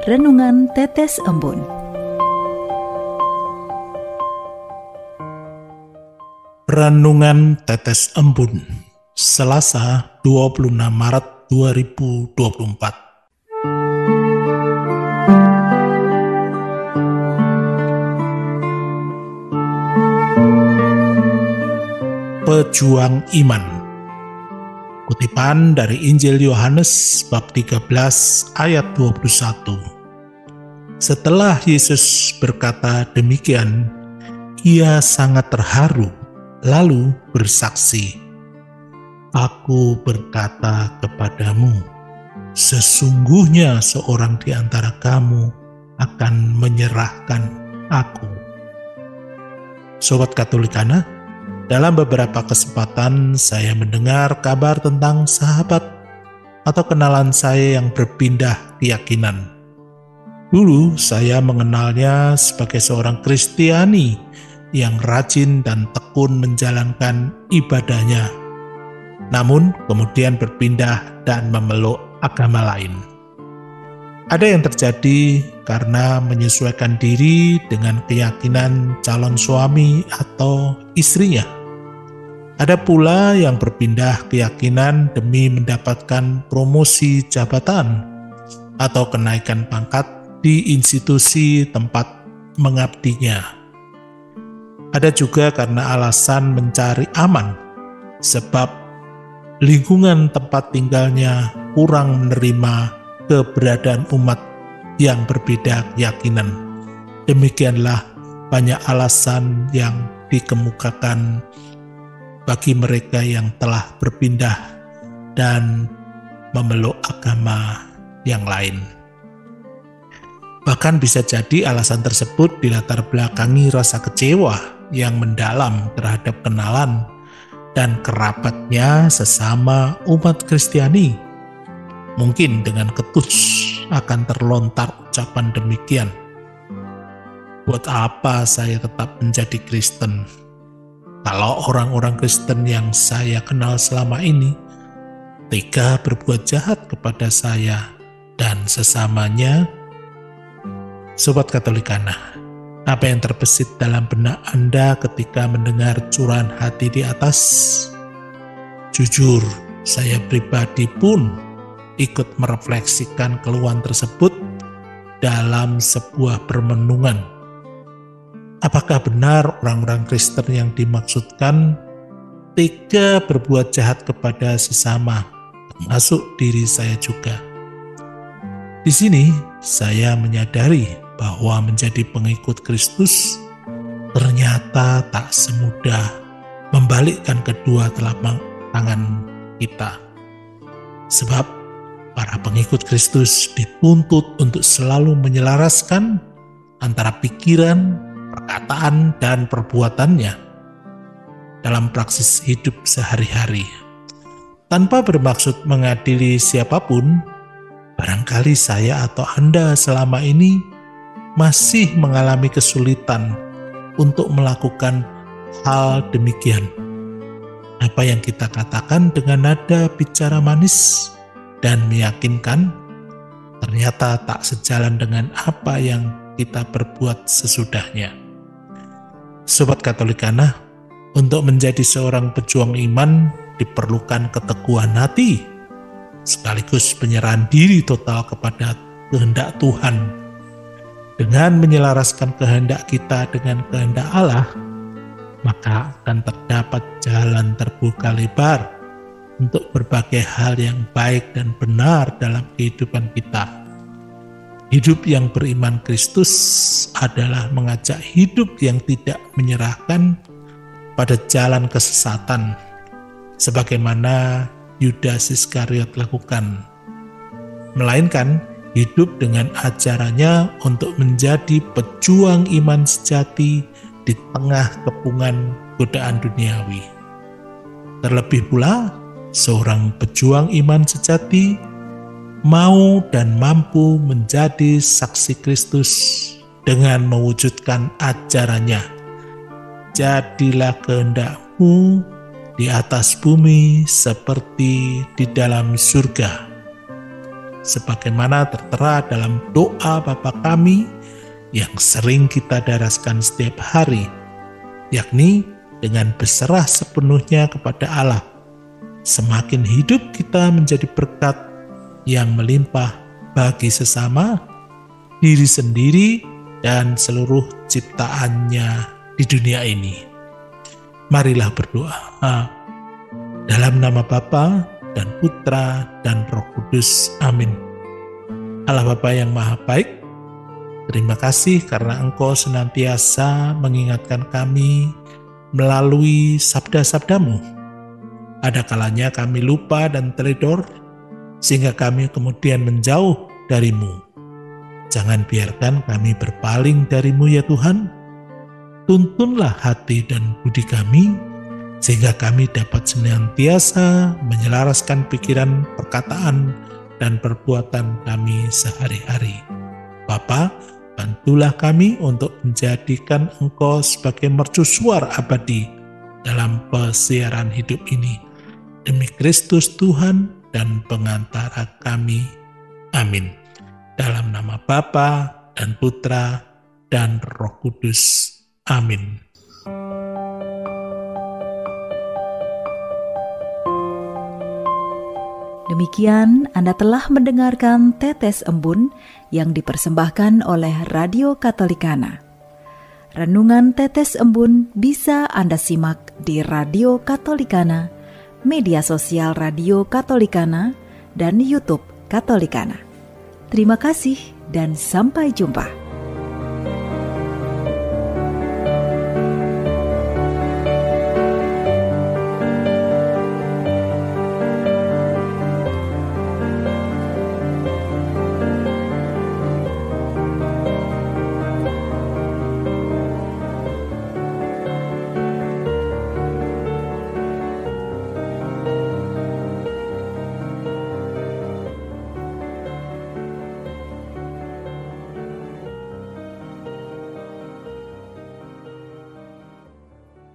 Renungan Tetes Embun. Renungan Tetes Embun, Selasa 26 Maret 2024. Pejuang Iman. Kutipan dari Injil Yohanes bab 13 ayat 21. Setelah Yesus berkata demikian, ia sangat terharu, lalu bersaksi, "Aku berkata kepadamu, sesungguhnya seorang di antara kamu akan menyerahkan aku." Sobat Katolikana, dalam beberapa kesempatan saya mendengar kabar tentang sahabat atau kenalan saya yang berpindah keyakinan. Dulu saya mengenalnya sebagai seorang Kristiani yang rajin dan tekun menjalankan ibadahnya, namun kemudian berpindah dan memeluk agama lain. Ada yang terjadi karena menyesuaikan diri dengan keyakinan calon suami atau istrinya. Ada pula yang berpindah keyakinan demi mendapatkan promosi jabatan atau kenaikan pangkat di institusi tempat mengabdinya. Ada juga karena alasan mencari aman, sebab lingkungan tempat tinggalnya kurang menerima keberadaan umat yang berbeda keyakinan. Demikianlah banyak alasan yang dikemukakan bagi mereka yang telah berpindah dan memeluk agama yang lain. Bahkan bisa jadi alasan tersebut dilatar belakangi rasa kecewa yang mendalam terhadap kenalan dan kerabatnya sesama umat Kristiani. Mungkin dengan ketus akan terlontar ucapan demikian, "Buat apa saya tetap menjadi Kristen? Kalau orang-orang Kristen yang saya kenal selama ini tega berbuat jahat kepada saya dan sesamanya." Sobat Katolikana, apa yang terbesit dalam benak Anda ketika mendengar curahan hati di atas? Jujur, saya pribadi pun ikut merefleksikan keluhan tersebut dalam sebuah permenungan. Apakah benar orang-orang Kristen yang dimaksudkan tega berbuat jahat kepada sesama, termasuk diri saya juga? Di sini saya menyadari bahwa menjadi pengikut Kristus ternyata tak semudah membalikkan kedua telapak tangan kita. Sebab para pengikut Kristus dituntut untuk selalu menyelaraskan antara pikiran, perkataan, dan perbuatannya dalam praksis hidup sehari-hari. Tanpa bermaksud mengadili siapapun, barangkali saya atau Anda selama ini masih mengalami kesulitan untuk melakukan hal demikian. Apa yang kita katakan dengan nada bicara manis dan meyakinkan, ternyata tak sejalan dengan apa yang kita berbuat sesudahnya. Sobat Katolikana, untuk menjadi seorang pejuang iman diperlukan keteguhan hati, sekaligus penyerahan diri total kepada kehendak Tuhan. Dengan menyelaraskan kehendak kita dengan kehendak Allah, maka akan terdapat jalan terbuka lebar untuk berbagai hal yang baik dan benar dalam kehidupan kita. Hidup yang beriman Kristus adalah mengajak hidup yang tidak menyerahkan pada jalan kesesatan, sebagaimana Yudas Iskariot lakukan, melainkan hidup dengan ajarannya untuk menjadi pejuang iman sejati di tengah kepungan godaan duniawi. Terlebih pula, seorang pejuang iman sejati mau dan mampu menjadi saksi Kristus dengan mewujudkan ajarannya. Jadilah kehendakmu di atas bumi seperti di dalam surga. sebagaimana tertera dalam doa Bapa kami yang sering kita daraskan setiap hari, yakni dengan berserah sepenuhnya kepada Allah. Semakin hidup kita menjadi berkat yang melimpah bagi sesama, diri sendiri, dan seluruh ciptaannya di dunia ini. Marilah berdoa. Dalam nama Bapa dan Putra dan Roh Kudus. Amin. Allah Bapa yang Maha Baik, terima kasih karena Engkau senantiasa mengingatkan kami melalui sabda-sabda-Mu. Ada kalanya kami lupa dan teledor, sehingga kami kemudian menjauh dari-Mu. Jangan biarkan kami berpaling dari-Mu ya Tuhan. Tuntunlah hati dan budi kami, sehingga kami dapat senantiasa menyelaraskan pikiran, perkataan, dan perbuatan kami sehari-hari. Bapa, bantulah kami untuk menjadikan Engkau sebagai mercusuar abadi dalam persiaran hidup ini. Demi Kristus Tuhan dan pengantara kami. Amin. Dalam nama Bapa dan Putra dan Roh Kudus. Amin. Demikian Anda telah mendengarkan Tetes Embun yang dipersembahkan oleh Radio Katolikana. Renungan Tetes Embun bisa Anda simak di Radio Katolikana, media sosial Radio Katolikana, dan YouTube Katolikana. Terima kasih dan sampai jumpa.